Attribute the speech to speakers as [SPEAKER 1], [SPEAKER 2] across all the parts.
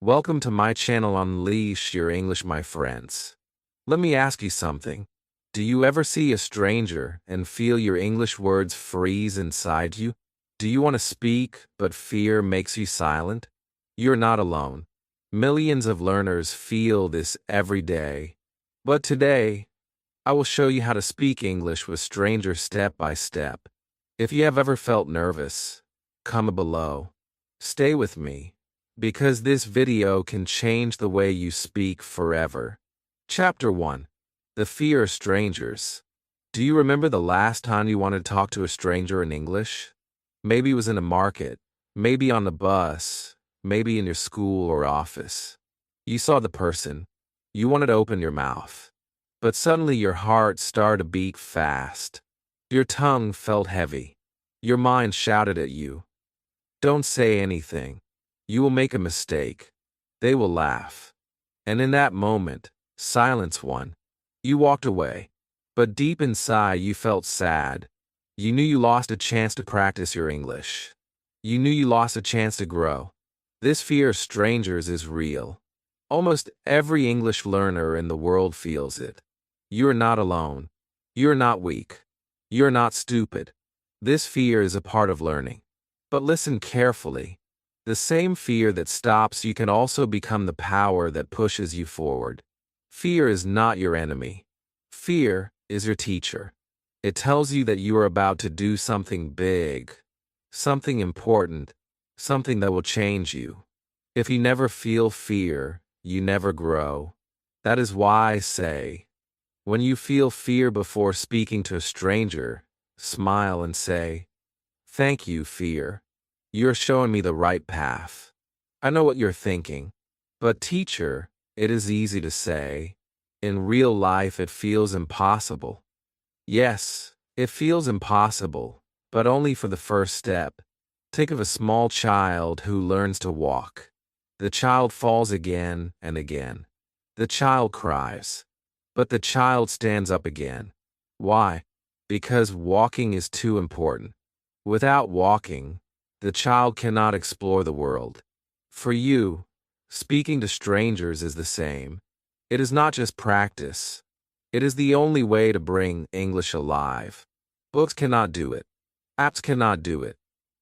[SPEAKER 1] Welcome to my channel Unleash Your English, my friends. Let me ask you something. Do you ever see a stranger and feel your English words freeze inside you? Do you want to speak, but fear makes you silent? You're not alone. Millions of learners feel this every day. But today, I will show you how to speak English with strangers step by step. If you have ever felt nervous, comment below. Stay with me, because this video can change the way you speak forever. Chapter 1. The Fear of Strangers. Do you remember the last time you wanted to talk to a stranger in English? Maybe it was in a market, maybe on the bus, maybe in your school or office. You saw the person. You wanted to open your mouth. But suddenly your heart started to beat fast. Your tongue felt heavy. Your mind shouted at you, "Don't say anything. You will make a mistake. They will laugh." And in that moment, silence won. You walked away. But deep inside you felt sad. You knew you lost a chance to practice your English. You knew you lost a chance to grow. This fear of strangers is real. Almost every English learner in the world feels it. You're not alone. You're not weak. You're not stupid. This fear is a part of learning. But listen carefully. The same fear that stops you can also become the power that pushes you forward. Fear is not your enemy. Fear is your teacher. It tells you that you are about to do something big, something important, something that will change you. If you never feel fear, you never grow. That is why I say, when you feel fear before speaking to a stranger, smile and say, "Thank you, fear. You're showing me the right path." I know what you're thinking. But teacher, it is easy to say. In real life, it feels impossible. Yes, it feels impossible, but only for the first step. Think of a small child who learns to walk. The child falls again and again. The child cries. But the child stands up again. Why? Because walking is too important. Without walking, the child cannot explore the world. For you, speaking to strangers is the same. It is not just practice. It is the only way to bring English alive. Books cannot do it. Apps cannot do it.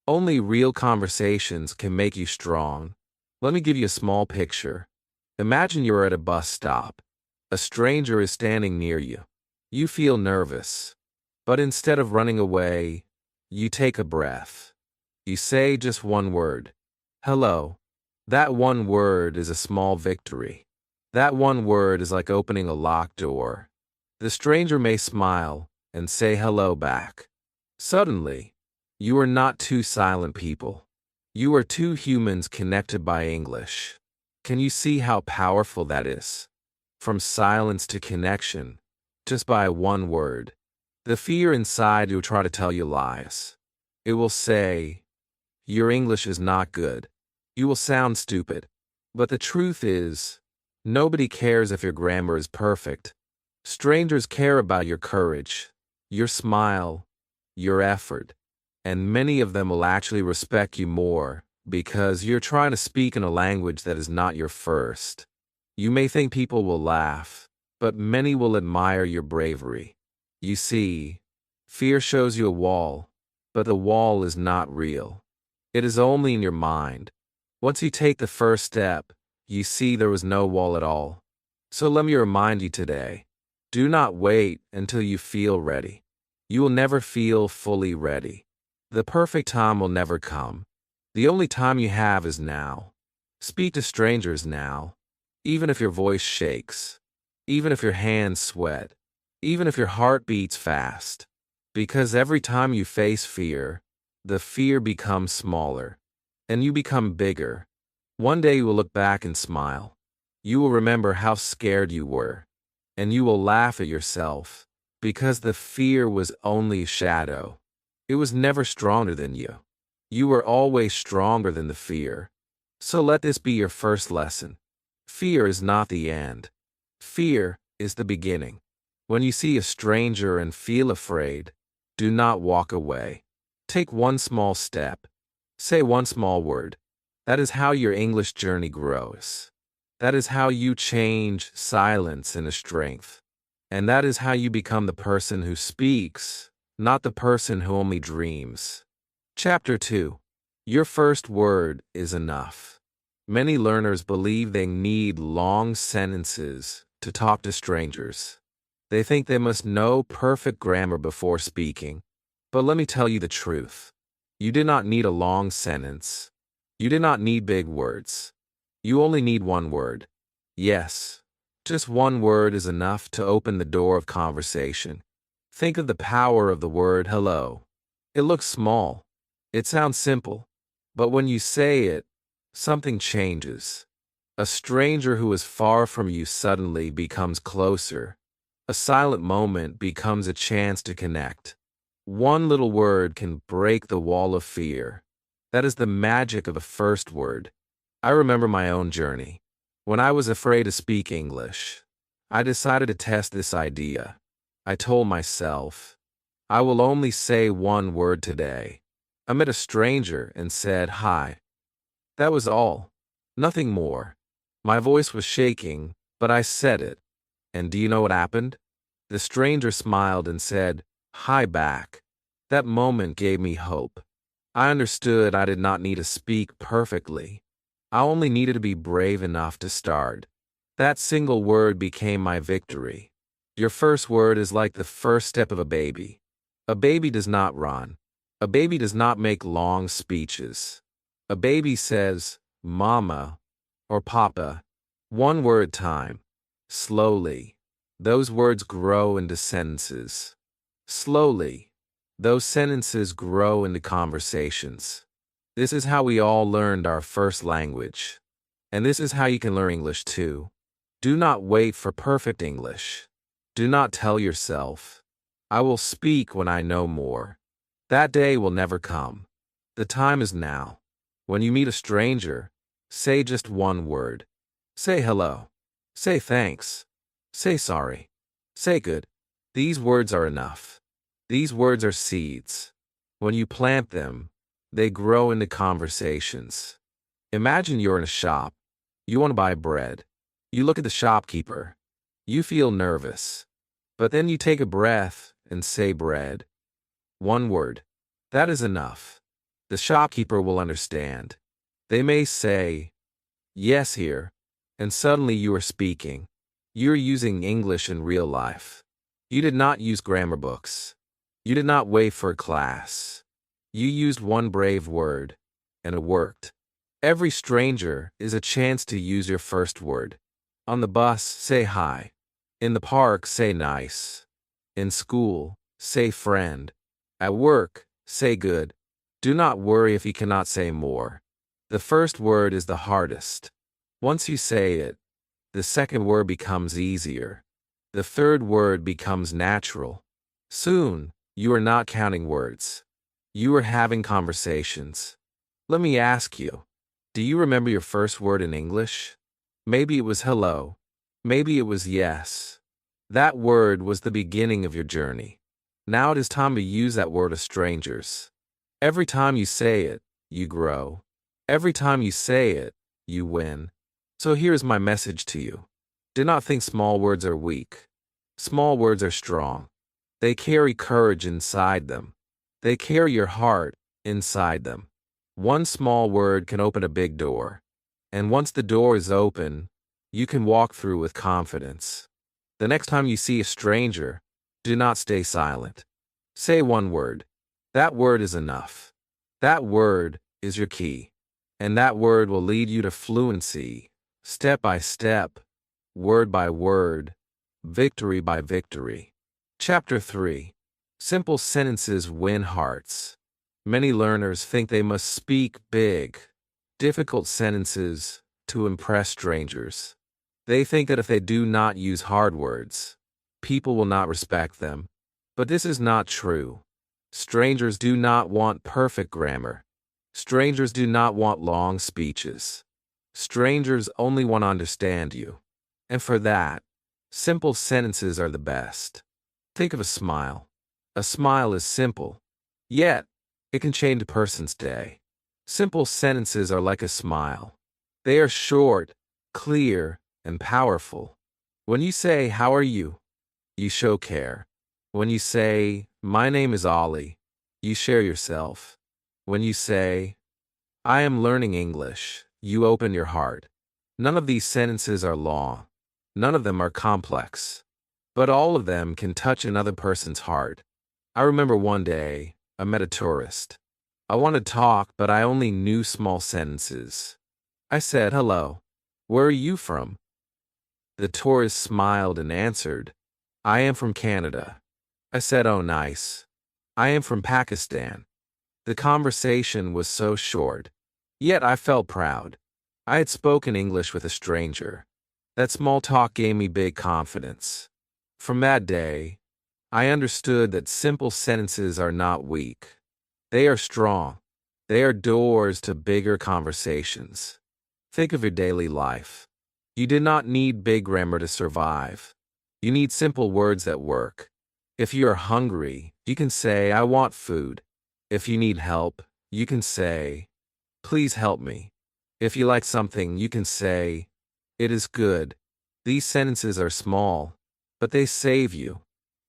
[SPEAKER 1] Only real conversations can make you strong. Let me give you a small picture. Imagine you're at a bus stop. A stranger is standing near you. You feel nervous. But instead of running away, you take a breath. You say just one word. Hello. That one word is a small victory. That one word is like opening a locked door. The stranger may smile and say hello back. Suddenly, you are not two silent people. You are two humans connected by English. Can you see how powerful that is? From silence to connection, just by one word. The fear inside will try to tell you lies. It will say, "Your English is not good." You will sound stupid. But the truth is, nobody cares if your grammar is perfect. Strangers care about your courage, your smile, your effort. And many of them will actually respect you more because you're trying to speak in a language that is not your first. You may think people will laugh, but many will admire your bravery. You see, fear shows you a wall, but the wall is not real. It is only in your mind. Once you take the first step, you see there was no wall at all. So let me remind you today, do not wait until you feel ready. You will never feel fully ready. The perfect time will never come. The only time you have is now. Speak to strangers now. Even if your voice shakes, even if your hands sweat, even if your heart beats fast. Because every time you face fear, the fear becomes smaller, and you become bigger. One day you will look back and smile. You will remember how scared you were, and you will laugh at yourself, because the fear was only a shadow. It was never stronger than you. You were always stronger than the fear. So let this be your first lesson. Fear is not the end. Fear is the beginning. When you see a stranger and feel afraid, do not walk away. Take one small step. Say one small word. That is how your English journey grows. That is how you change silence into strength. And that is how you become the person who speaks, not the person who only dreams. Chapter 2. Your first word is enough. Many learners believe they need long sentences to talk to strangers. They think they must know perfect grammar before speaking. But let me tell you the truth. You do not need a long sentence. You do not need big words. You only need one word. Yes, just one word is enough to open the door of conversation. Think of the power of the word hello. It looks small. It sounds simple. But when you say it, something changes. A stranger who is far from you suddenly becomes closer. A silent moment becomes a chance to connect. One little word can break the wall of fear. That is the magic of a first word. I remember my own journey. When I was afraid to speak English, I decided to test this idea. I told myself, I will only say one word today. I met a stranger and said hi. That was all. Nothing more. My voice was shaking, but I said it. And do you know what happened? The stranger smiled and said, hi back. That moment gave me hope. I understood I did not need to speak perfectly. I only needed to be brave enough to start. That single word became my victory. Your first word is like the first step of a baby. A baby does not run. A baby does not make long speeches. A baby says, Mama or Papa, one word at a time. Slowly, those words grow into sentences. Slowly, those sentences grow into conversations. This is how we all learned our first language. And this is how you can learn English too. Do not wait for perfect English. Do not tell yourself, I will speak when I know more. That day will never come. The time is now. When you meet a stranger, say just one word. Say hello. Say thanks. Say sorry. Say good. These words are enough. These words are seeds. When you plant them, they grow into conversations. Imagine you're in a shop. You want to buy bread. You look at the shopkeeper. You feel nervous. But then you take a breath and say bread. One word. That is enough. The shopkeeper will understand. They may say, yes here, and suddenly you are speaking. You're using English in real life. You did not use grammar books. You did not wait for a class. You used one brave word, and it worked. Every stranger is a chance to use your first word. On the bus, say hi. In the park, say nice. In school, say friend. At work, say good. Do not worry if you cannot say more. The first word is the hardest. Once you say it, the second word becomes easier. The third word becomes natural. Soon, you are not counting words. You are having conversations. Let me ask you, do you remember your first word in English? Maybe it was hello. Maybe it was yes. That word was the beginning of your journey. Now it is time to use that word to strangers. Every time you say it, you grow. Every time you say it, you win. So here's my message to you. Do not think small words are weak. Small words are strong. They carry courage inside them. They carry your heart inside them. One small word can open a big door. And once the door is open, you can walk through with confidence. The next time you see a stranger, do not stay silent. Say one word. That word is enough. That word is your key. And that word will lead you to fluency, step by step, word by word, victory by victory. Chapter 3. Simple sentences win hearts. Many learners think they must speak big, difficult sentences to impress strangers. They think that if they do not use hard words, people will not respect them. But this is not true. Strangers do not want perfect grammar. Strangers do not want long speeches. Strangers only want to understand you. And for that, simple sentences are the best. Think of a smile. A smile is simple, yet it can change a person's day. Simple sentences are like a smile. They are short, clear, and powerful. When you say, "How are you?" you show care. When you say, "My name is Ollie," you share yourself. When you say, "I am learning English," you open your heart. None of these sentences are long. None of them are complex. But all of them can touch another person's heart. I remember one day, I met a tourist. I wanted to talk, but I only knew small sentences. I said, "Hello. Where are you from?" The tourist smiled and answered, "I am from Canada." I said, "Oh, nice. I am from Pakistan." The conversation was so short, yet I felt proud. I had spoken English with a stranger. That small talk gave me big confidence. From that day, I understood that simple sentences are not weak. They are strong. They are doors to bigger conversations. Think of your daily life. You do not need big grammar to survive. You need simple words that work. If you are hungry, you can say, "I want food." If you need help, you can say, "Please help me." If you like something, you can say, "It is good." These sentences are small, but they save you.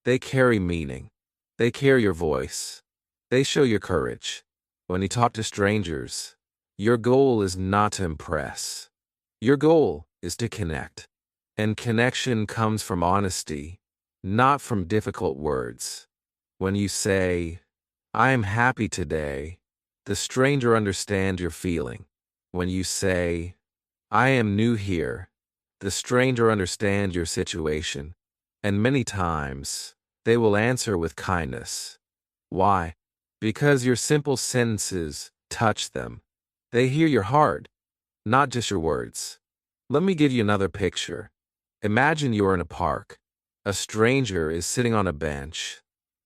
[SPEAKER 1] They carry meaning. They carry your voice. They show your courage. When you talk to strangers, your goal is not to impress. Your goal is to connect. And connection comes from honesty, not from difficult words. When you say, "I am happy today," the stranger understands your feeling. When you say, "I am new here," the stranger understands your situation. And many times, they will answer with kindness. Why? Because your simple sentences touch them. They hear your heart, not just your words. Let me give you another picture. Imagine you're in a park. A stranger is sitting on a bench.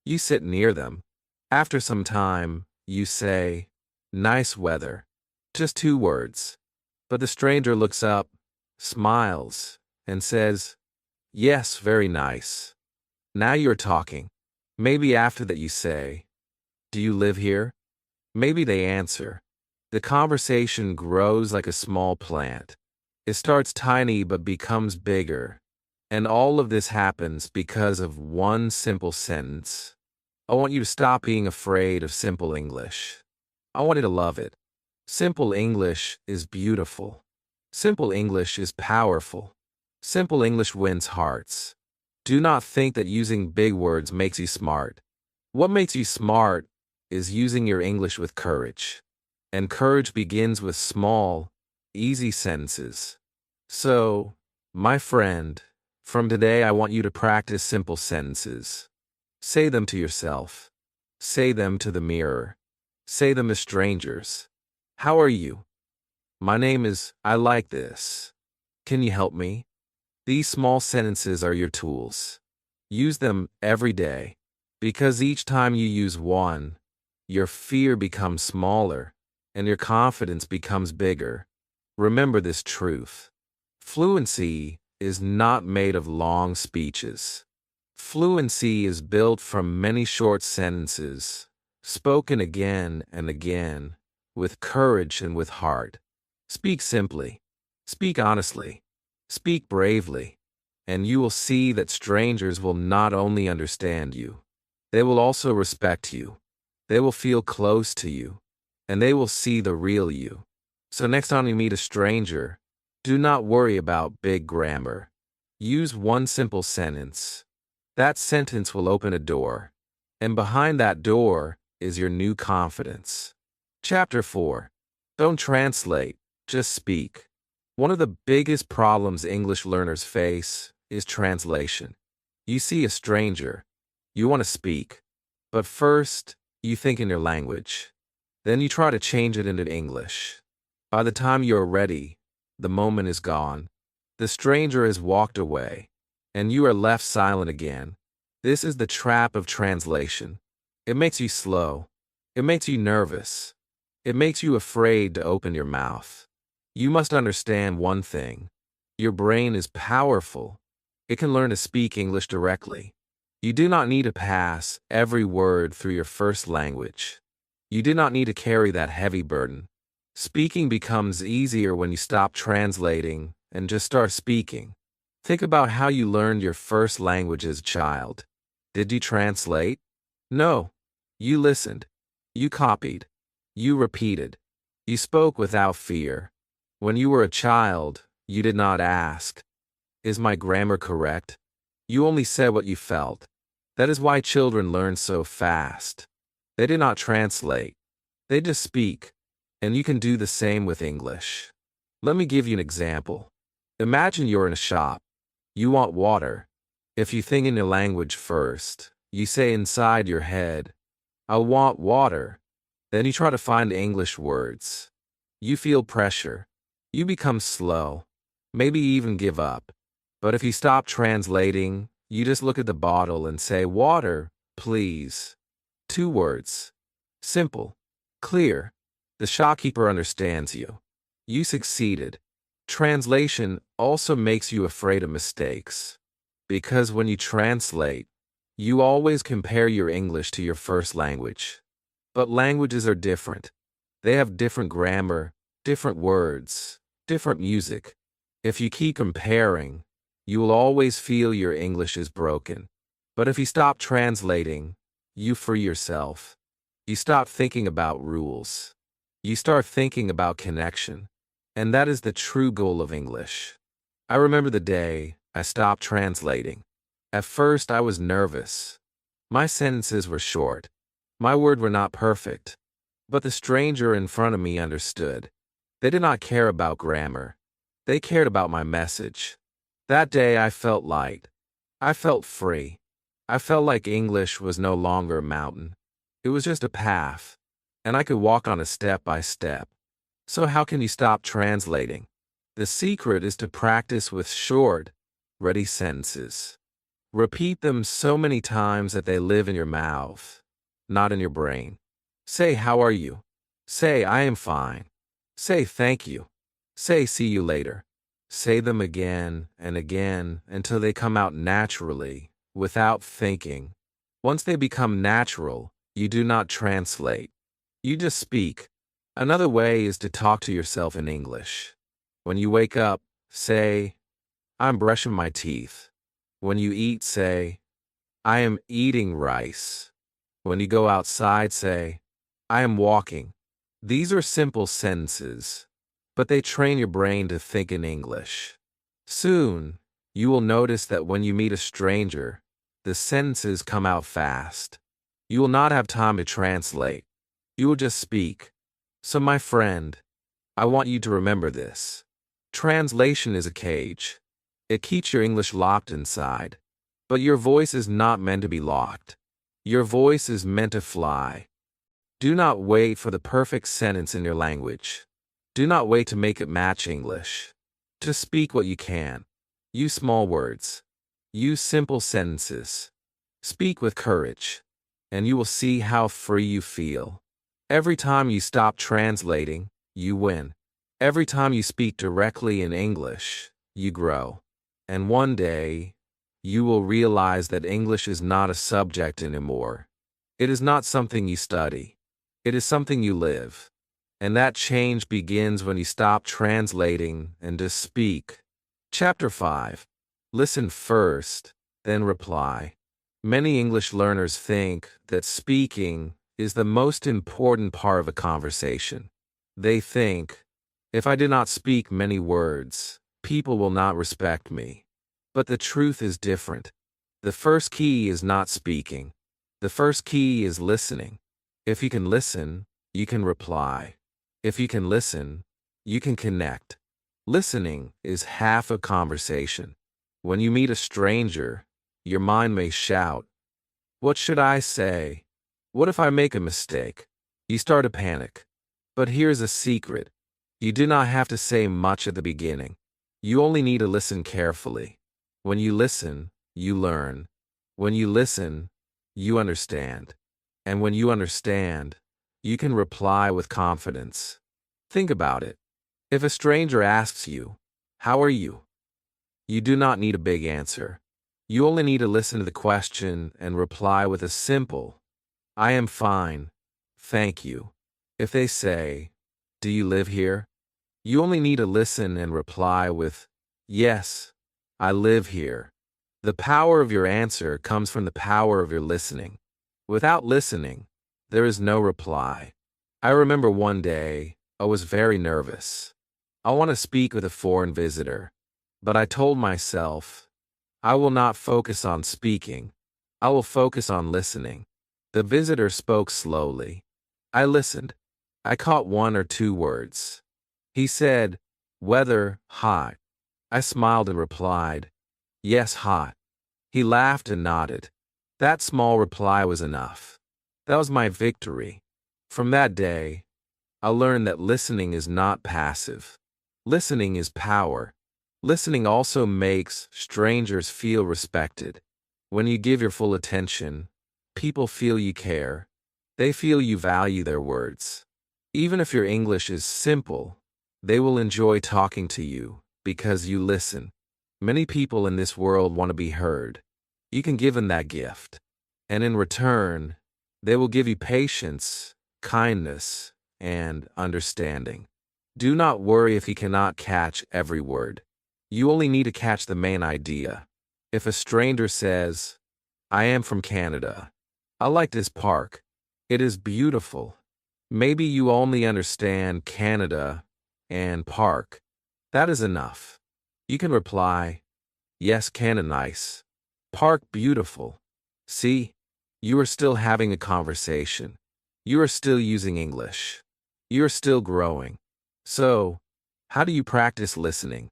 [SPEAKER 1] You sit near them. After some time, you say, "Nice weather." Just 2 words. But the stranger looks up, smiles, and says, "Yes, very nice." Now you're talking. Maybe after that you say, "Do you live here?" Maybe they answer. The conversation grows like a small plant. It starts tiny but becomes bigger. And all of this happens because of one simple sentence. I want you to stop being afraid of simple English. I want you to love it. Simple English is beautiful. Simple English is powerful. Simple English wins hearts. Do not think that using big words makes you smart. What makes you smart is using your English with courage. And courage begins with small, easy sentences. So, my friend, from today I want you to practice simple sentences. Say them to yourself. Say them to the mirror. Say them to strangers. "How are you?" "My name is, I like this." "Can you help me?" These small sentences are your tools. Use them every day, because each time you use one, your fear becomes smaller and your confidence becomes bigger. Remember this truth. Fluency is not made of long speeches. Fluency is built from many short sentences, spoken again and again, with courage and with heart. Speak simply. Speak honestly. Speak bravely. And you will see that strangers will not only understand you, they will also respect you. They will feel close to you. And they will see the real you. So next time you meet a stranger, do not worry about big grammar. Use one simple sentence. That sentence will open a door. And behind that door is your new confidence. Chapter 4. Don't translate, just speak. One of the biggest problems English learners face is translation. You see a stranger. You want to speak. But first, you think in your language. Then you try to change it into English. By the time you're ready, the moment is gone. The stranger has walked away, and you are left silent again. This is the trap of translation. It makes you slow. It makes you nervous. It makes you afraid to open your mouth. You must understand one thing. Your brain is powerful. It can learn to speak English directly. You do not need to pass every word through your first language. You do not need to carry that heavy burden. Speaking becomes easier when you stop translating and just start speaking. Think about how you learned your first language as a child. Did you translate? No. You listened. You copied. You repeated. You spoke without fear. When you were a child, you did not ask, "Is my grammar correct?" You only said what you felt. That is why children learn so fast. They do not translate. They just speak. And you can do the same with English. Let me give you an example. Imagine you're in a shop. You want water. If you think in your language first, you say inside your head, "I want water." Then you try to find English words. You feel pressure. You become slow. Maybe even give up. But if you stop translating, you just look at the bottle and say, "Water, please." 2 words. Simple. Clear. The shopkeeper understands you. You succeeded. Translation also makes you afraid of mistakes. Because when you translate, you always compare your English to your first language. But languages are different. They have different grammar, different words, different music. If you keep comparing, you will always feel your English is broken. But if you stop translating, you free yourself. You stop thinking about rules. You start thinking about connection. And that is the true goal of English. I remember the day I stopped translating. At first, I was nervous. My sentences were short. My words were not perfect. But the stranger in front of me understood. They did not care about grammar. They cared about my message. That day, I felt light. I felt free. I felt like English was no longer a mountain. It was just a path, and I could walk on it step by step. So how can you stop translating? The secret is to practice with short, ready sentences. Repeat them so many times that they live in your mouth, not in your brain. Say, "How are you?" Say, "I am fine." Say, "Thank you." Say, "See you later." Say them again and again until they come out naturally, without thinking. Once they become natural, you do not translate. You just speak. Another way is to talk to yourself in English. When you wake up, say, "I'm brushing my teeth." When you eat, say, "I am eating rice." When you go outside, say, "I am walking." These are simple sentences, but they train your brain to think in English. Soon, you will notice that when you meet a stranger, the sentences come out fast. You will not have time to translate. You will just speak. So, my friend, I want you to remember this. Translation is a cage. It keeps your English locked inside. But your voice is not meant to be locked. Your voice is meant to fly. Do not wait for the perfect sentence in your language. Do not wait to make it match English. Just speak what you can. Use small words. Use simple sentences. Speak with courage, and you will see how free you feel. Every time you stop translating, you win. Every time you speak directly in English, you grow. And one day, you will realize that English is not a subject anymore. It is not something you study. It is something you live. And that change begins when you stop translating and just speak. Chapter 5. Listen first, then reply. Many English learners think that speaking is the most important part of a conversation. They think, "If I do not speak many words, people will not respect me." But the truth is different. The first key is not speaking. The first key is listening. If you can listen, you can reply. If you can listen, you can connect. Listening is half a conversation. When you meet a stranger, your mind may shout, "What should I say? What if I make a mistake?" You start to panic. But here's a secret. You do not have to say much at the beginning. You only need to listen carefully. When you listen, you learn. When you listen, you understand. And when you understand, you can reply with confidence. Think about it. If a stranger asks you, "How are you?" you do not need a big answer. You only need to listen to the question and reply with a simple, "I am fine, thank you." If they say, Do you live here? You only need to listen and reply with, yes, I live here. The power of your answer comes from the power of your listening. Without listening, there is no reply. I remember one day, I was very nervous. I want to speak with a foreign visitor, but I told myself, I will not focus on speaking. I will focus on listening. The visitor spoke slowly. I listened. I caught one or two words. He said, weather, hot. I smiled and replied, yes, hot. He laughed and nodded. That small reply was enough. That was my victory. From that day, I learned that listening is not passive. Listening is power. Listening also makes strangers feel respected. When you give your full attention, people feel you care. They feel you value their words. Even if your English is simple, they will enjoy talking to you because you listen. Many people in this world want to be heard. You can give them that gift. And in return, they will give you patience, kindness, and understanding. Do not worry if you cannot catch every word. You only need to catch the main idea. If a stranger says, I am from Canada. I like this park. It is beautiful. Maybe you only understand Canada and park. That is enough. You can reply, yes, Canada nice. Park beautiful. See, you are still having a conversation. You are still using English. You are still growing. So, how do you practice listening?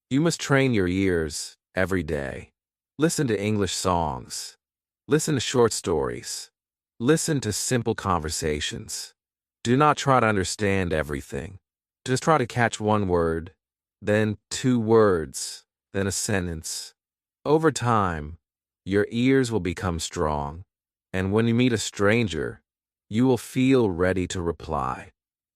[SPEAKER 1] You must train your ears every day. Listen to English songs. Listen to short stories. Listen to simple conversations. Do not try to understand everything. Just try to catch one word, then two words, then a sentence. Over time, your ears will become strong, and when you meet a stranger, you will feel ready to reply.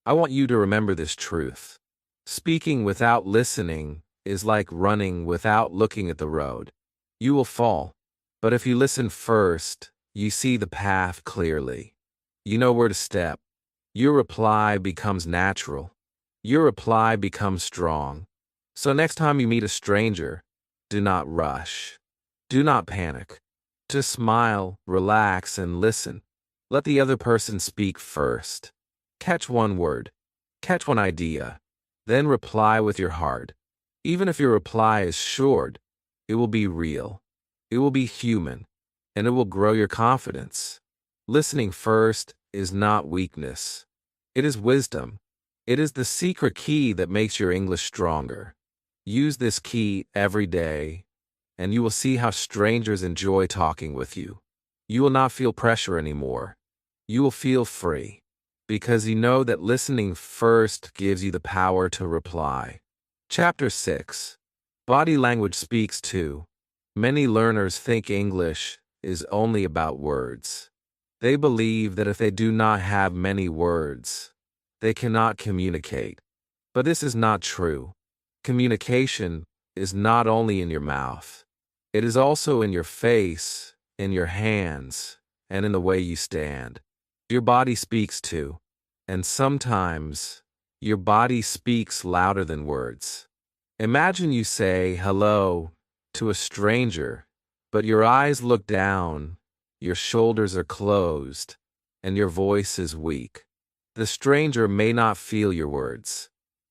[SPEAKER 1] I want you to remember this truth. Speaking without listening is like running without looking at the road. You will fall, but if you listen first, you see the path clearly. You know where to step. Your reply becomes natural. Your reply becomes strong. So next time you meet a stranger, do not rush. Do not panic. Just smile, relax, and listen. Let the other person speak first. Catch one word. Catch one idea. Then reply with your heart. Even if your reply is short, it will be real. It will be human. And it will grow your confidence. Listening first is not weakness. It is wisdom. It is the secret key that makes your English stronger. Use this key every day, and you will see how strangers enjoy talking with you. You will not feel pressure anymore. You will feel free, because you know that listening first gives you the power to reply. Chapter 6. Body language speaks too. Many learners think English is only about words. They believe that if they do not have many words, they cannot communicate. But this is not true. Communication is not only in your mouth. It is also in your face, in your hands, and in the way you stand. Your body speaks too. And sometimes, your body speaks louder than words. Imagine you say hello to a stranger, but your eyes look down, your shoulders are closed, and your voice is weak. The stranger may not feel your words.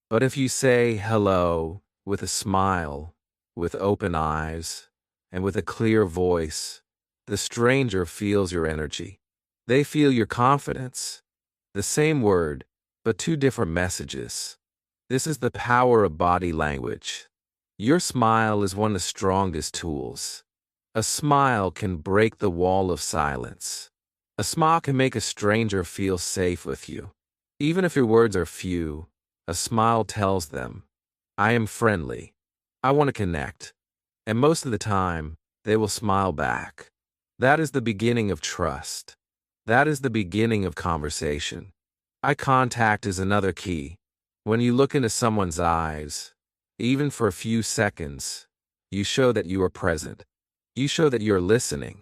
[SPEAKER 1] But if you say hello with a smile, with open eyes, and with a clear voice, the stranger feels your energy. They feel your confidence. The same word, but two different messages. This is the power of body language. Your smile is one of the strongest tools. A smile can break the wall of silence. A smile can make a stranger feel safe with you. Even if your words are few, a smile tells them, I am friendly. I want to connect. And most of the time, they will smile back. That is the beginning of trust. That is the beginning of conversation. Eye contact is another key. When you look into someone's eyes, even for a few seconds, you show that you are present. You show that you are listening.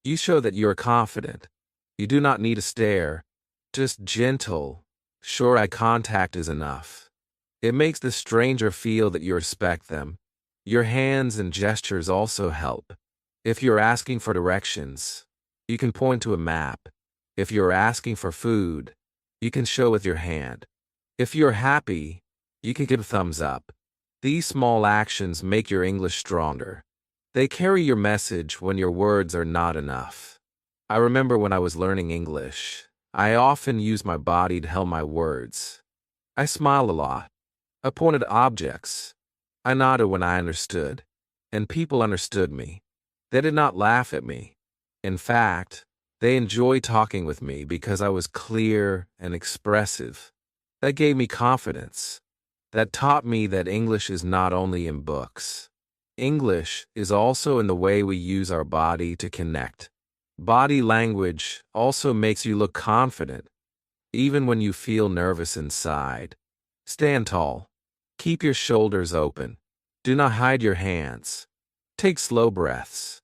[SPEAKER 1] You show that you are confident. You do not need to stare, just gentle, Sure, eye contact is enough. It makes the stranger feel that you respect them. Your hands and gestures also help. If you're asking for directions, you can point to a map. If you're asking for food, you can show with your hand. If you're happy, you can give a thumbs up. These small actions make your English stronger. They carry your message when your words are not enough. I remember when I was learning English, I often used my body to help my words. I smiled a lot. I pointed to objects. I nodded when I understood. And people understood me. They did not laugh at me. In fact, they enjoyed talking with me because I was clear and expressive. That gave me confidence. That taught me that English is not only in books. English is also in the way we use our body to connect. Body language also makes you look confident, even when you feel nervous inside. Stand tall. Keep your shoulders open. Do not hide your hands. Take slow breaths.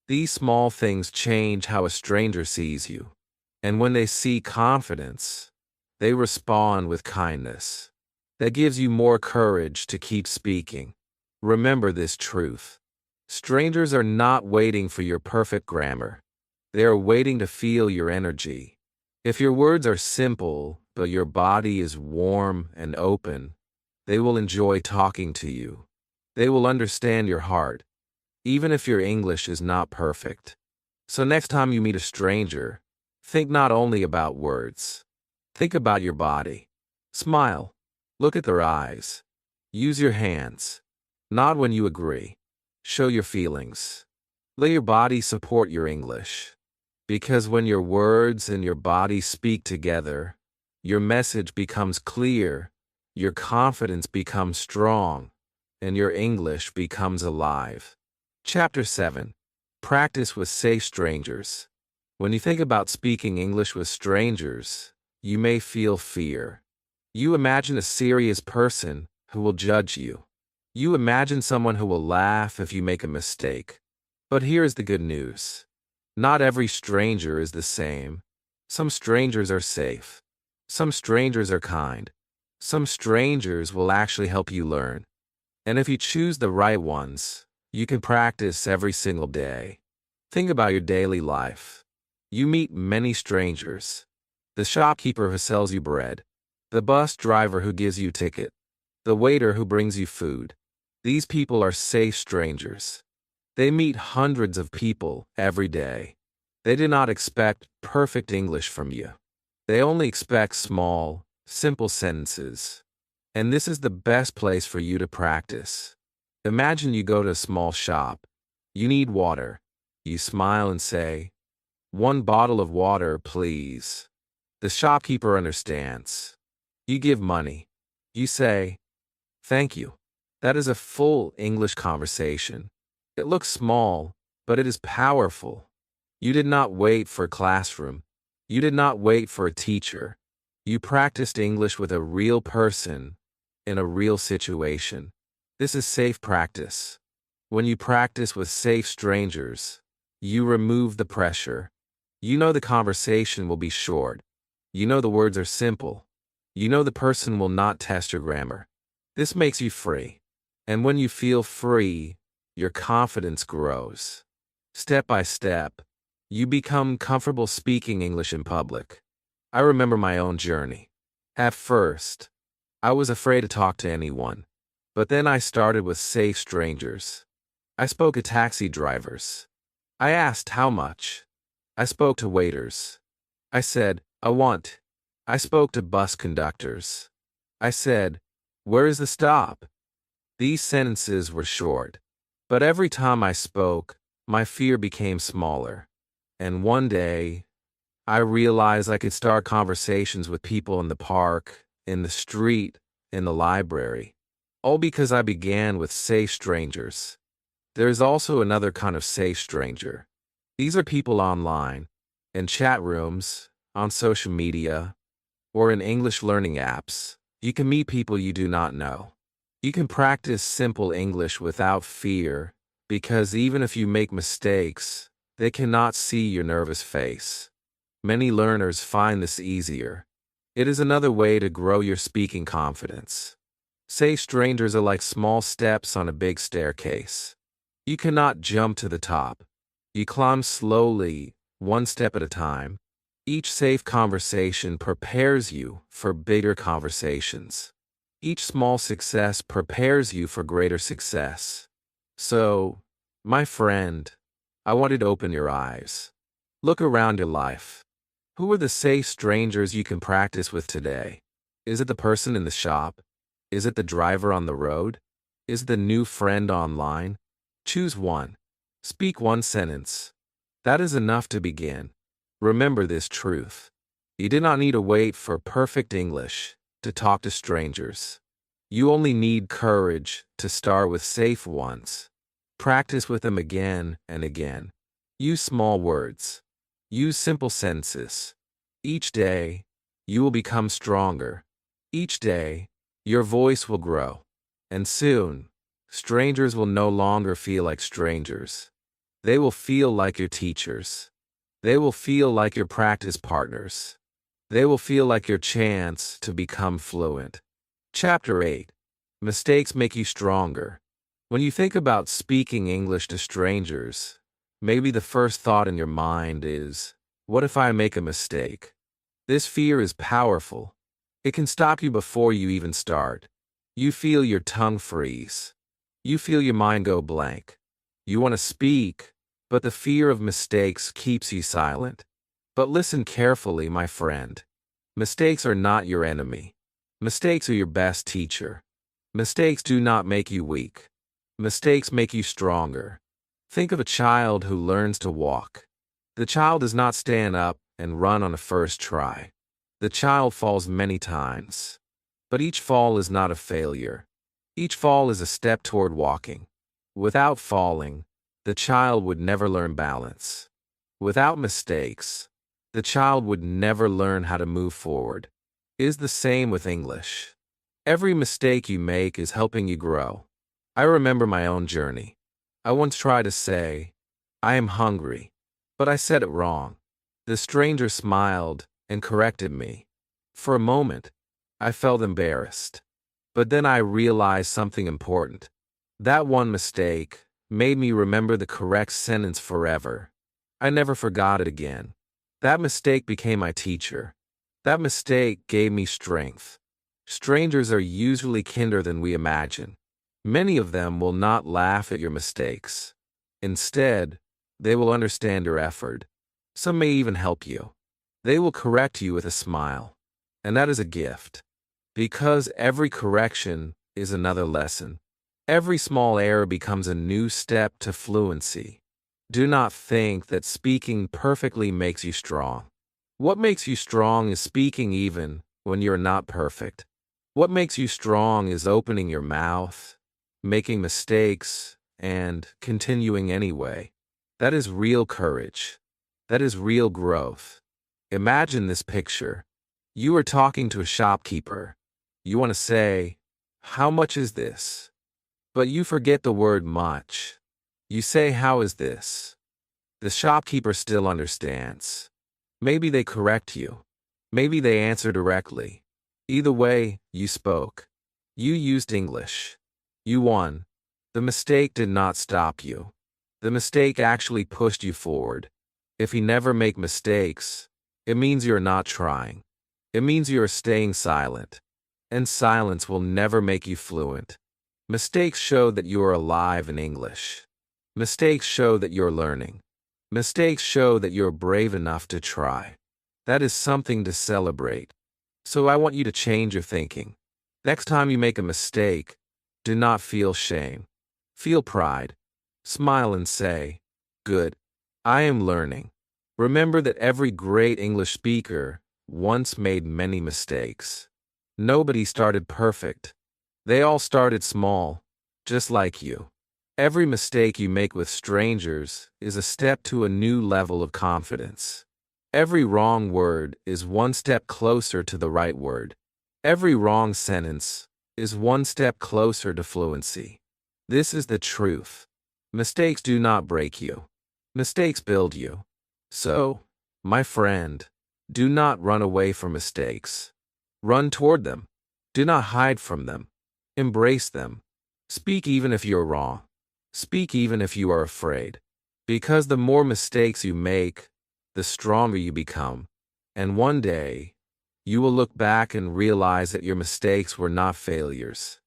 [SPEAKER 1] These small things change how a stranger sees you. And when they see confidence, they respond with kindness. That gives you more courage to keep speaking. Remember this truth. Strangers are not waiting for your perfect grammar. They are waiting to feel your energy. If your words are simple, but your body is warm and open, they will enjoy talking to you. They will understand your heart, even if your English is not perfect. So next time you meet a stranger, think not only about words. Think about your body. Smile. Look at their eyes. Use your hands. Nod when you agree. Show your feelings. Let your body support your English. Because when your words and your body speak together, your message becomes clear, your confidence becomes strong, and your English becomes alive. Chapter 7. Practice with safe strangers. When you think about speaking English with strangers, you may feel fear. You imagine a serious person who will judge you. You imagine someone who will laugh if you make a mistake. But here's the good news. Not every stranger is the same. Some strangers are safe. Some strangers are kind. Some strangers will actually help you learn. And if you choose the right ones, you can practice every single day. Think about your daily life. You meet many strangers. The shopkeeper who sells you bread. The bus driver who gives you a ticket. The waiter who brings you food. These people are safe strangers. They meet hundreds of people every day. They do not expect perfect English from you. They only expect small, simple sentences. And this is the best place for you to practice. Imagine you go to a small shop. You need water. You smile and say, "1 bottle of water, please." The shopkeeper understands. You give money. You say, "Thank you." That is a full English conversation. It looks small, but it is powerful. You did not wait for a classroom. You did not wait for a teacher. You practiced English with a real person in a real situation. This is safe practice. When you practice with safe strangers, you remove the pressure. You know the conversation will be short. You know the words are simple. You know the person will not test your grammar. This makes you free. And when you feel free, your confidence grows. Step by step, you become comfortable speaking English in public. I remember my own journey. At first, I was afraid to talk to anyone. But then I started with safe strangers. I spoke to taxi drivers. I asked how much. I spoke to waiters. I said, "I want." I spoke to bus conductors. I said, "Where is the stop?" These sentences were short. But every time I spoke, my fear became smaller. And one day, I realized I could start conversations with people in the park, in the street, in the library. All because I began with safe strangers. There is also another kind of safe stranger. These are people online, in chat rooms, on social media, or in English learning apps. You can meet people you do not know. You can practice simple English without fear, because even if you make mistakes, they cannot see your nervous face. Many learners find this easier. It is another way to grow your speaking confidence. Say strangers are like small steps on a big staircase. You cannot jump to the top. You climb slowly, one step at a time. Each safe conversation prepares you for bigger conversations. Each small success prepares you for greater success. So, my friend, I want you to open your eyes. Look around your life. Who are the safe strangers you can practice with today? Is it the person in the shop? Is it the driver on the road? Is it the new friend online? Choose one. Speak one sentence. That is enough to begin. Remember this truth. You do not need to wait for perfect English to talk to strangers. You only need courage to start with safe ones. Practice with them again and again. Use small words. Use simple sentences. Each day, you will become stronger. Each day, your voice will grow. And soon, strangers will no longer feel like strangers. They will feel like your teachers. They will feel like your practice partners. They will feel like your chance to become fluent. Chapter 8. Mistakes make you stronger. When you think about speaking English to strangers, maybe the first thought in your mind is, what if I make a mistake? This fear is powerful. It can stop you before you even start. You feel your tongue freeze. You feel your mind go blank. You want to speak, but the fear of mistakes keeps you silent. But listen carefully, my friend. Mistakes are not your enemy. Mistakes are your best teacher. Mistakes do not make you weak. Mistakes make you stronger. Think of a child who learns to walk. The child does not stand up and run on a first try. The child falls many times. But each fall is not a failure. Each fall is a step toward walking. Without falling, the child would never learn balance. Without mistakes, the child would never learn how to move forward. It is the same with English. Every mistake you make is helping you grow. I remember my own journey. I once tried to say, I am hungry, but I said it wrong. The stranger smiled and corrected me. For a moment, I felt embarrassed. But then I realized something important. That one mistake made me remember the correct sentence forever. I never forgot it again. That mistake became my teacher. That mistake gave me strength. Strangers are usually kinder than we imagine. Many of them will not laugh at your mistakes. Instead, they will understand your effort. Some may even help you. They will correct you with a smile. And that is a gift. Because every correction is another lesson. Every small error becomes a new step to fluency. Do not think that speaking perfectly makes you strong. What makes you strong is speaking even when you're not perfect. What makes you strong is opening your mouth, making mistakes, and continuing anyway. That is real courage. That is real growth. Imagine this picture. You are talking to a shopkeeper. You want to say, "How much is this?" But you forget the word much. You say, "How is this?" The shopkeeper still understands. Maybe they correct you. Maybe they answer directly. Either way, you spoke. You used English. You won. The mistake did not stop you. The mistake actually pushed you forward. If you never make mistakes, it means you're not trying. It means you are staying silent. And silence will never make you fluent. Mistakes show that you are alive in English. Mistakes show that you're learning. Mistakes show that you're brave enough to try. That is something to celebrate. So I want you to change your thinking. Next time you make a mistake, do not feel shame. Feel pride. Smile and say, "Good. I am learning." Remember that every great English speaker once made many mistakes. Nobody started perfect. They all started small, just like you. Every mistake you make with strangers is a step to a new level of confidence. Every wrong word is one step closer to the right word. Every wrong sentence is one step closer to fluency. This is the truth. Mistakes do not break you. Mistakes build you. So, my friend, do not run away from mistakes. Run toward them. Do not hide from them. Embrace them. Speak even if you're wrong. Speak even if you are afraid. Because the more mistakes you make, the stronger you become. And one day, you will look back and realize that your mistakes were not failures.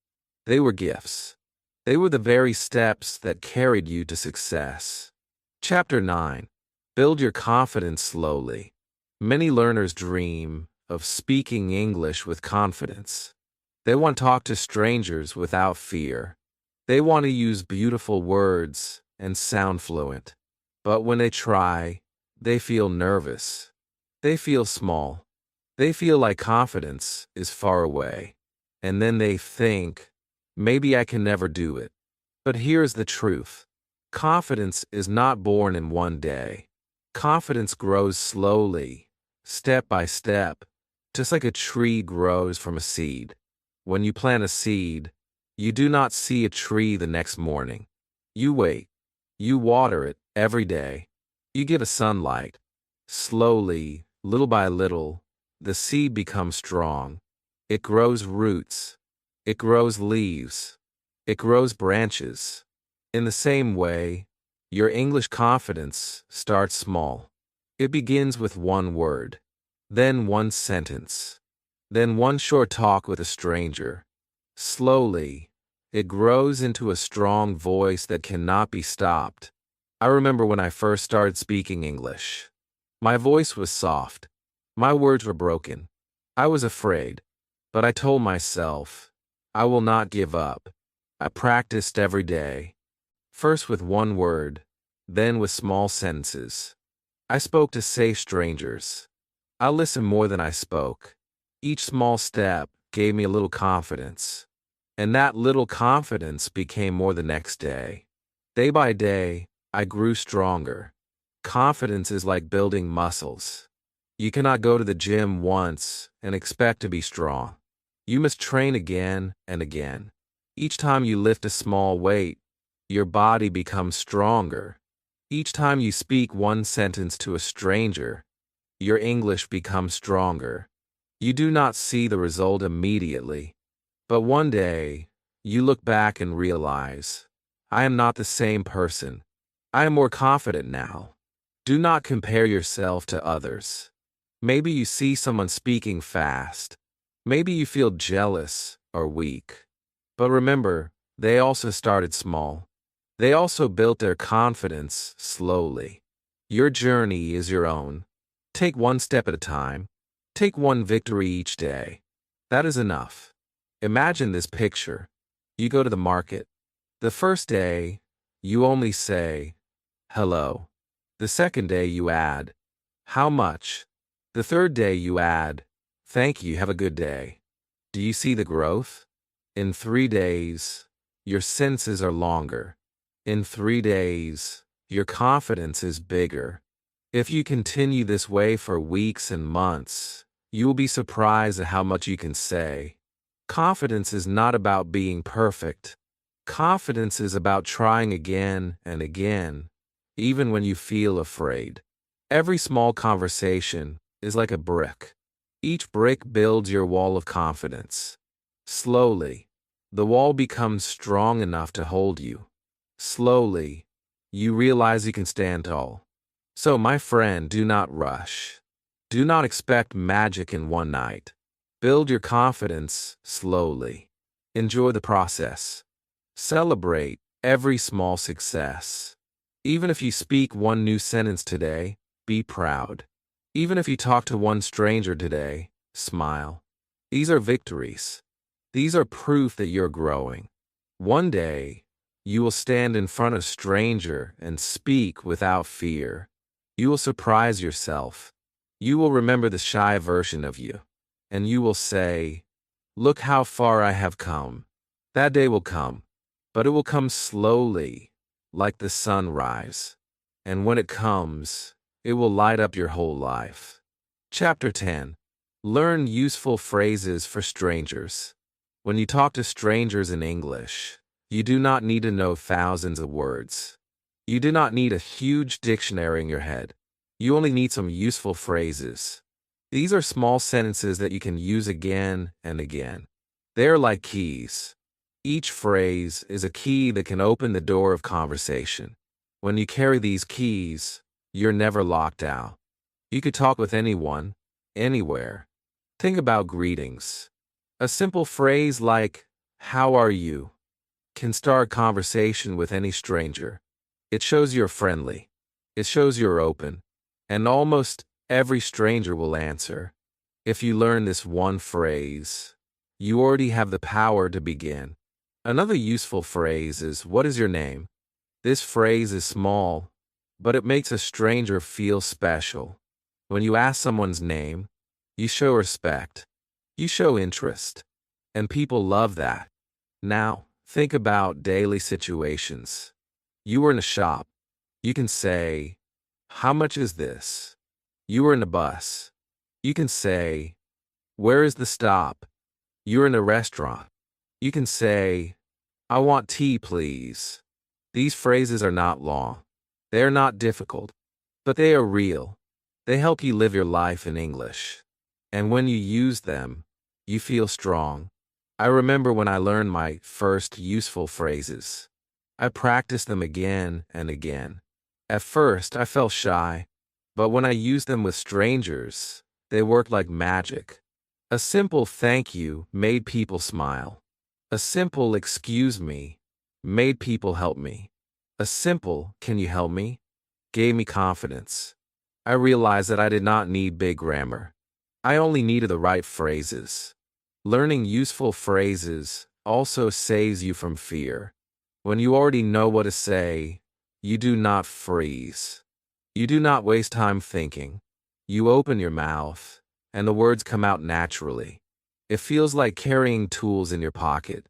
[SPEAKER 1] They were gifts. They were the very steps that carried you to success. Chapter 9. Build your confidence slowly. Many learners dream of speaking English with confidence. They want to talk to strangers without fear. They want to use beautiful words and sound fluent. But when they try, they feel nervous. They feel small. They feel like confidence is far away. And then they think, maybe I can never do it. But here's the truth. Confidence is not born in one day. Confidence grows slowly, step by step, just like a tree grows from a seed. When you plant a seed, you do not see a tree the next morning. You wait. You water it every day. You give it sunlight. Slowly, little by little, the seed becomes strong. It grows roots. It grows leaves. It grows branches. In the same way, your English confidence starts small. It begins with one word, then one sentence, then one short talk with a stranger. Slowly, it grows into a strong voice that cannot be stopped. I remember when I first started speaking English. My voice was soft. My words were broken. I was afraid, but I told myself, I will not give up. I practiced every day, first with one word, then with small sentences. I spoke to safe strangers. I listened more than I spoke. Each small step gave me a little confidence, and that little confidence became more the next day. Day by day, I grew stronger. Confidence is like building muscles. You cannot go to the gym once and expect to be strong. You must train again and again. Each time you lift a small weight, your body becomes stronger. Each time you speak one sentence to a stranger, your English becomes stronger. You do not see the result immediately, but one day, you look back and realize, I am not the same person. I am more confident now. Do not compare yourself to others. Maybe you see someone speaking fast. Maybe you feel jealous or weak. But remember, they also started small. They also built their confidence slowly. Your journey is your own. Take one step at a time. Take one victory each day. That is enough. Imagine this picture. You go to the market. The first day, you only say, hello. The second day you add, how much? The third day you add, thank you, have a good day. Do you see the growth? In 3 days, your sentences are longer. In 3 days, your confidence is bigger. If you continue this way for weeks and months, you will be surprised at how much you can say. Confidence is not about being perfect. Confidence is about trying again and again, even when you feel afraid. Every small conversation is like a brick. Each brick builds your wall of confidence. Slowly, the wall becomes strong enough to hold you. Slowly, you realize you can stand tall. So, my friend, do not rush. Do not expect magic in one night. Build your confidence slowly. Enjoy the process. Celebrate every small success. Even if you speak one new sentence today, be proud. Even if you talk to one stranger today, smile. These are victories. These are proof that you're growing. One day, you will stand in front of a stranger and speak without fear. You will surprise yourself. You will remember the shy version of you. And you will say, look how far I have come. That day will come, but it will come slowly, like the sunrise. And when it comes, it will light up your whole life. Chapter 10. Learn useful phrases for strangers. When you talk to strangers in English, you do not need to know thousands of words. You do not need a huge dictionary in your head. You only need some useful phrases. These are small sentences that you can use again and again. They're like keys. Each phrase is a key that can open the door of conversation. When you carry these keys, you're never locked out. You could talk with anyone, anywhere. Think about greetings. A simple phrase like, "How are you?" can start a conversation with any stranger. It shows you're friendly. It shows you're open. And almost every stranger will answer. If you learn this one phrase, you already have the power to begin. Another useful phrase is, "What is your name?" This phrase is small, but it makes a stranger feel special. When you ask someone's name, you show respect. You show interest. And people love that. Now, think about daily situations. You were in a shop. You can say, "How much is this?" You were in a bus. You can say, "Where is the stop?" You're in a restaurant. You can say, "I want tea, please." These phrases are not long. They are not difficult, but they are real. They help you live your life in English. And when you use them, you feel strong. I remember when I learned my first useful phrases. I practiced them again and again. At first, I felt shy, but when I used them with strangers, they worked like magic. A simple thank you made people smile. A simple excuse me made people help me. A simple "can you help me?" gave me confidence. I realized that I did not need big grammar. I only needed the right phrases. Learning useful phrases also saves you from fear. When you already know what to say, you do not freeze. You do not waste time thinking. You open your mouth, and the words come out naturally. It feels like carrying tools in your pocket.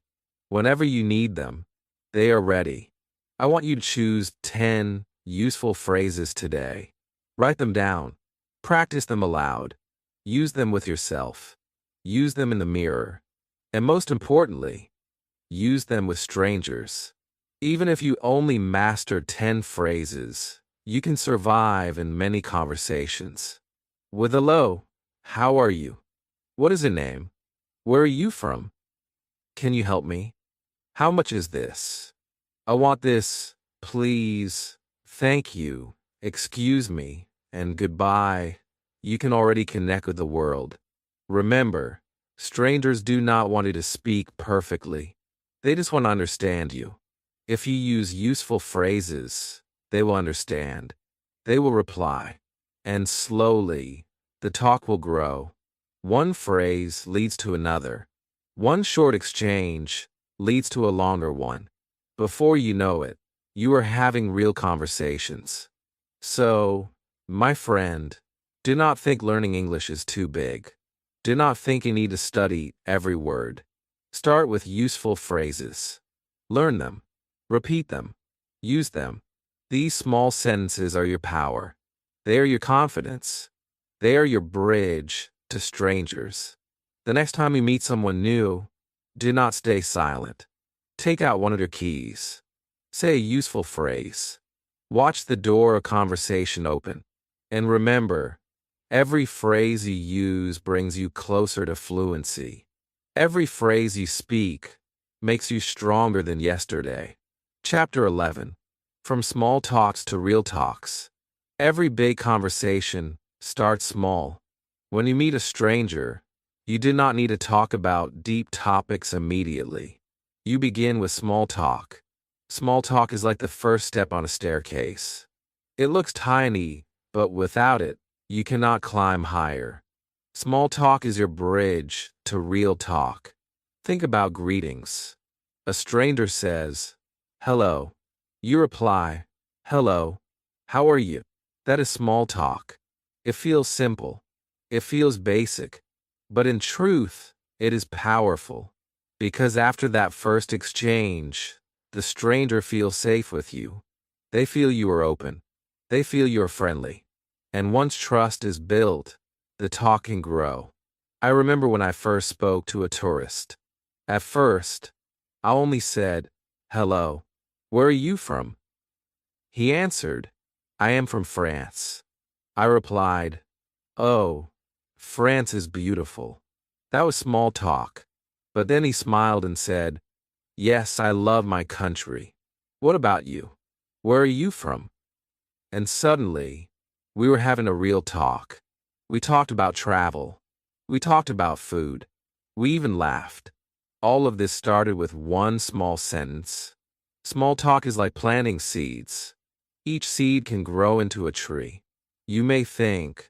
[SPEAKER 1] Whenever you need them, they are ready. I want you to choose 10 useful phrases today. Write them down. Practice them aloud. Use them with yourself. Use them in the mirror. And most importantly, use them with strangers. Even if you only master 10 phrases, you can survive in many conversations. With "Hello, how are you? What is your name? Where are you from? Can you help me? How much is this? I want this, please, thank you, excuse me, and goodbye," you can already connect with the world. Remember, strangers do not want you to speak perfectly. They just want to understand you. If you use useful phrases, they will understand. They will reply. And slowly, the talk will grow. One phrase leads to another. One short exchange leads to a longer one. Before you know it, you are having real conversations. So, my friend, do not think learning English is too big. Do not think you need to study every word. Start with useful phrases. Learn them. Repeat them. Use them. These small sentences are your power. They are your confidence. They are your bridge to strangers. The next time you meet someone new, do not stay silent. Take out one of your keys. Say a useful phrase. Watch the door of conversation open. And remember, every phrase you use brings you closer to fluency. Every phrase you speak makes you stronger than yesterday. Chapter 11. From small talks to real talks. Every big conversation starts small. When you meet a stranger, you do not need to talk about deep topics immediately. You begin with small talk. Small talk is like the first step on a staircase. It looks tiny, but without it, you cannot climb higher. Small talk is your bridge to real talk. Think about greetings. A stranger says, "Hello." You reply, "Hello. How are you?" That is small talk. It feels simple. It feels basic. But in truth, it is powerful. Because after that first exchange, the stranger feels safe with you. They feel you are open. They feel you are friendly. And once trust is built, the talk can grow. I remember when I first spoke to a tourist. At first, I only said, "Hello, where are you from?" He answered, "I am from France." I replied, "Oh, France is beautiful. That was small talk. But then he smiled and said, yes, I love my country. What about you? Where are you from? And suddenly, we were having a real talk. We talked about travel. We talked about food. We even laughed. All of this started with one small sentence. Small talk is like planting seeds. Each seed can grow into a tree. You may think,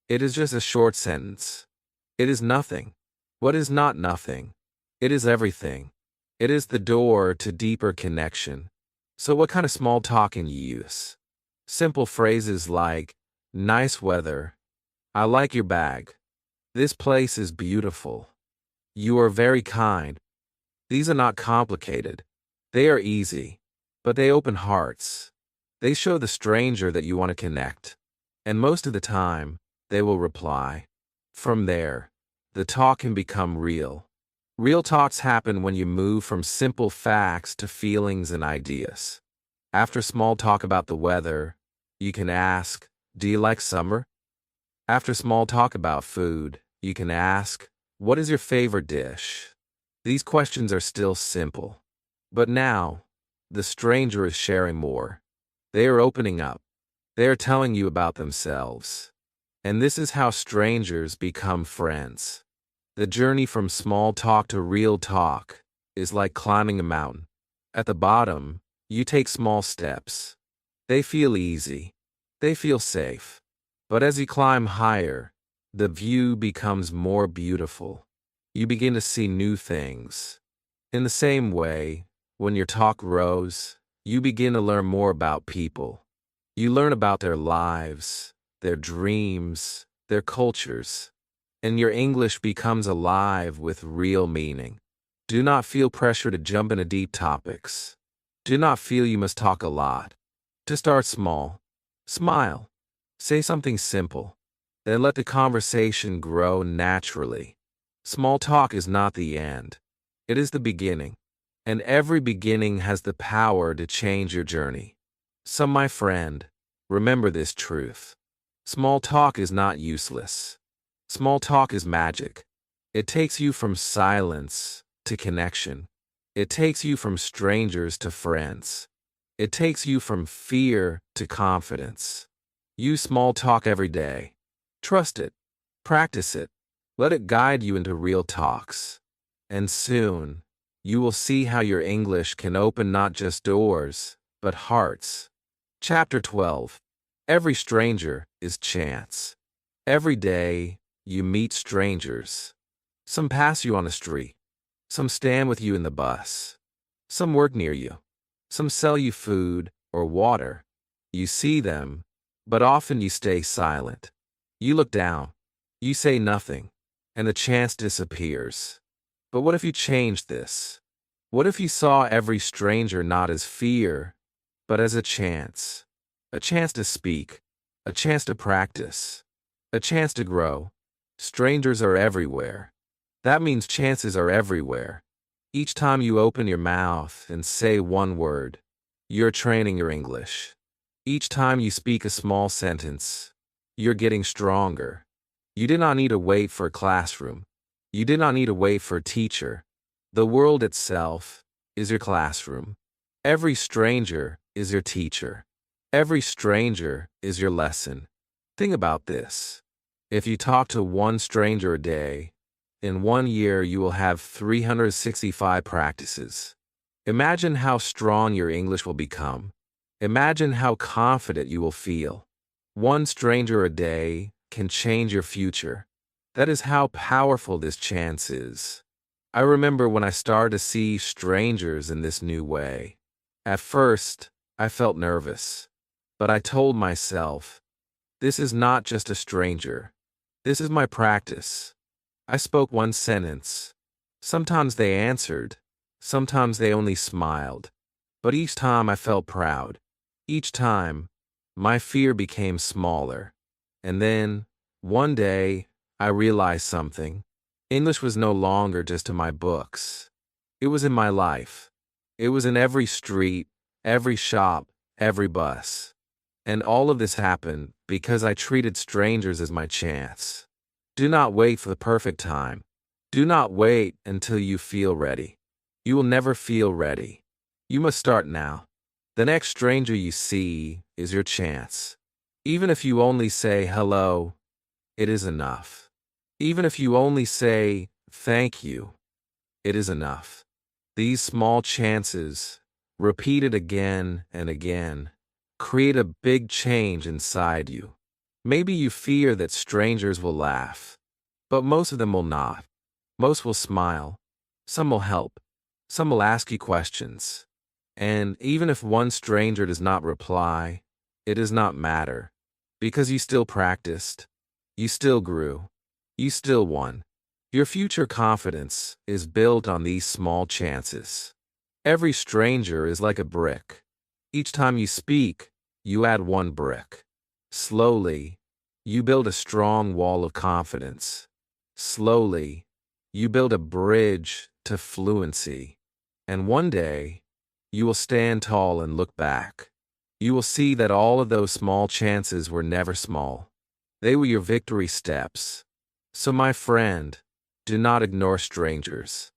[SPEAKER 1] it is just a short sentence. It is nothing. What is not nothing? It is everything. It is the door to deeper connection. So what kind of small talk can you use? Simple phrases like, nice weather. I like your bag. This place is beautiful. You are very kind. These are not complicated. They are easy, but they open hearts. They show the stranger that you want to connect. And most of the time, they will reply. From there, the talk can become real. Real talks happen when you move from simple facts to feelings and ideas. After small talk about the weather, you can ask, do you like summer? After small talk about food, you can ask, what is your favorite dish? These questions are still simple. But now, the stranger is sharing more. They are opening up. They are telling you about themselves. And this is how strangers become friends. The journey from small talk to real talk is like climbing a mountain. At the bottom, you take small steps. They feel easy. They feel safe. But as you climb higher, the view becomes more beautiful. You begin to see new things. In the same way, when your talk grows, you begin to learn more about people. You learn about their lives, their dreams, their cultures, and your English becomes alive with real meaning. Do not feel pressure to jump into deep topics. Do not feel you must talk a lot. To start small, smile, say something simple, then let the conversation grow naturally. Small talk is not the end. It is the beginning. And every beginning has the power to change your journey. So, my friend, remember this truth. Small talk is not useless. Small talk is magic. It takes you from silence to connection. It takes you from strangers to friends. It takes you from fear to confidence. Use small talk every day. Trust it. Practice it. Let it guide you into real talks. And soon, you will see how your English can open not just doors, but hearts. Chapter 12. Every stranger is chance. Every day, you meet strangers. Some pass you on the street. Some stand with you in the bus. Some work near you. Some sell you food or water. You see them, but often you stay silent. You look down. You say nothing, and the chance disappears. But what if you changed this? What if you saw every stranger not as fear, but as a chance? A chance to speak, a chance to practice, a chance to grow. Strangers are everywhere. That means chances are everywhere. Each time you open your mouth and say one word, you're training your English. Each time you speak a small sentence, you're getting stronger. You did not need to wait for a classroom. You did not need to wait for a teacher. The world itself is your classroom. Every stranger is your teacher. Every stranger is your lesson. Think about this. If you talk to one stranger a day, in 1 year you will have 365 practices. Imagine how strong your English will become. Imagine how confident you will feel. One stranger a day can change your future. That is how powerful this chance is. I remember when I started to see strangers in this new way. At first, I felt nervous. But I told myself, this is not just a stranger. This is my practice. I spoke one sentence. Sometimes they answered. Sometimes they only smiled. But each time I felt proud. Each time, my fear became smaller. And then, one day, I realized something. English was no longer just in my books. It was in my life. It was in every street, every shop, every bus. And all of this happened because I treated strangers as my chance. Do not wait for the perfect time. Do not wait until you feel ready. You will never feel ready. You must start now. The next stranger you see is your chance. Even if you only say hello, it is enough. Even if you only say thank you, it is enough. These small chances, repeated again and again, create a big change inside you. Maybe you fear that strangers will laugh, but most of them will not. Most will smile. Some will help. Some will ask you questions. And even if one stranger does not reply, it does not matter, because you still practiced, you still grew, you still won. Your future confidence is built on these small chances. Every stranger is like a brick. Each time you speak, you add one brick. Slowly, you build a strong wall of confidence. Slowly, you build a bridge to fluency. And one day, you will stand tall and look back. You will see that all of those small chances were never small. They were your victory steps. So my friend, do not ignore strangers.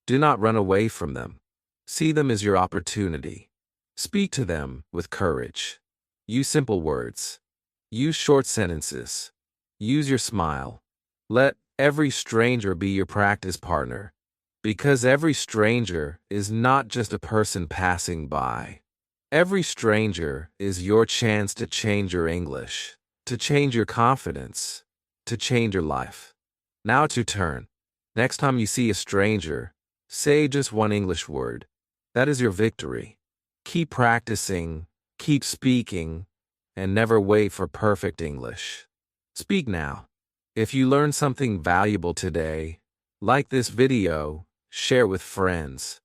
[SPEAKER 1] Do not run away from them. See them as your opportunity. Speak to them with courage. Use simple words. Use short sentences. Use your smile. Let every stranger be your practice partner. Because every stranger is not just a person passing by. Every stranger is your chance to change your English, to change your confidence, to change your life. Now it's your turn. Next time you see a stranger, say just one English word. That is your victory. Keep practicing, keep speaking, and never wait for perfect English. Speak now. If you learned something valuable today, like this video, share with friends,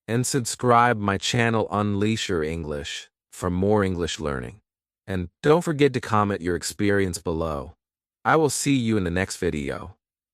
[SPEAKER 1] and subscribe my channel Unleash Your English for more English learning. And don't forget to comment your experience below. I will see you in the next video.